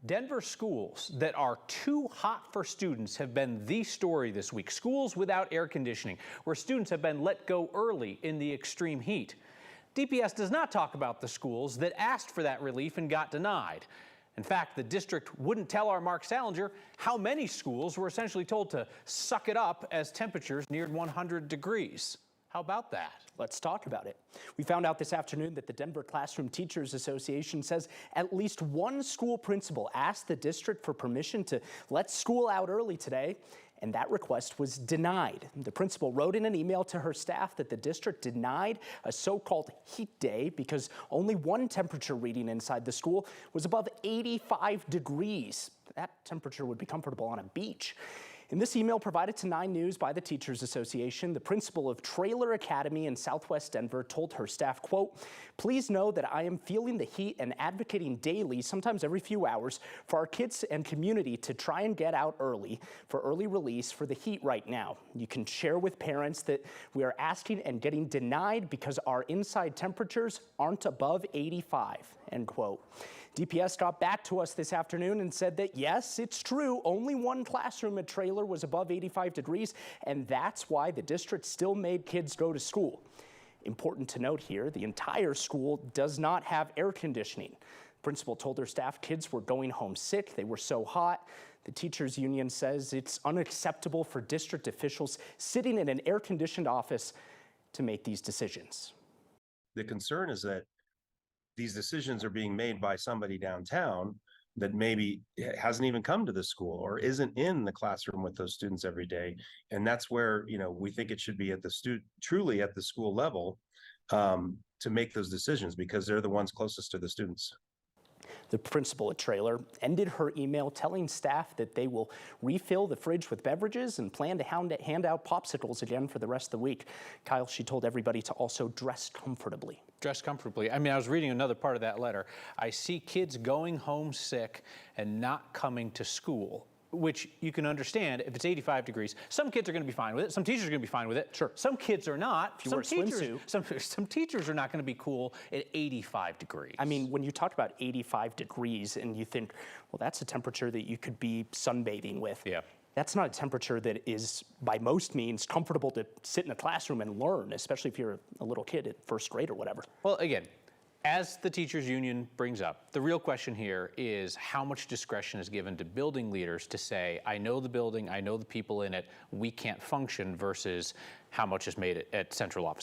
Denver schools that are too hot for students have been the story this week. Schools without air conditioning, where students have been let go early in the extreme heat. DPS does not talk about the schools that asked for that relief and got denied. In fact, the district wouldn't tell our Mark Salinger how many schools were essentially told to suck it up as temperatures neared 100 degrees. How about that? Let's talk about it. We found out this afternoon that the Denver Classroom Teachers Association says at least one school principal asked the district for permission to let school out early today, and that request was denied. The principal wrote in an email to her staff that the district denied a so-called heat day because only one temperature reading inside the school was above 85 degrees. That temperature would be comfortable on a beach. In this email provided to 9 News by the Teachers Association, the principal of Traylor Academy in Southwest Denver told her staff, quote, "Please know that I am feeling the heat and advocating daily, sometimes every few hours, for our kids and community to try and get out early for early release for the heat right now. You can share with parents that we are asking and getting denied because our inside temperatures aren't above 85, end quote. DPS got back to us this afternoon and said that, yes, it's true, only one classroom at Traylor was above 85 degrees, and that's why the district still made kids go to school. Important to note here, the entire school does not have air conditioning. The principal told her staff kids were going home sick. They were so hot. The teachers union says it's unacceptable for district officials sitting in an air-conditioned office to make these decisions. The concern is that these decisions are being made by somebody downtown that maybe hasn't even come to the school or isn't in the classroom with those students every day. And that's where, we think it should be at the truly at the school level to make those decisions, because they're the ones closest to the students. The principal at Traylor ended her email telling staff that they will refill the fridge with beverages and plan to hand out popsicles again for the rest of the week. Kyle, she told everybody to also dress comfortably. Dress comfortably. I mean, I was reading another part of that letter. I see kids going home sick and not coming to school, which you can understand if it's 85 degrees. Some kids are going to be fine with it. Some teachers are going to be fine with it. Sure. Some kids are not. If you wear a swimsuit. Some teachers are not going to be cool at 85 degrees. I mean, when you talk about 85 degrees and you think, well, that's a temperature that you could be sunbathing with. Yeah. That's not a temperature that is, by most means, comfortable to sit in a classroom and learn, especially if you're a little kid at first grade or whatever. Well, again, as the teachers union brings up, the real question here is how much discretion is given to building leaders to say, I know the building, I know the people in it, we can't function, versus how much is made at central office.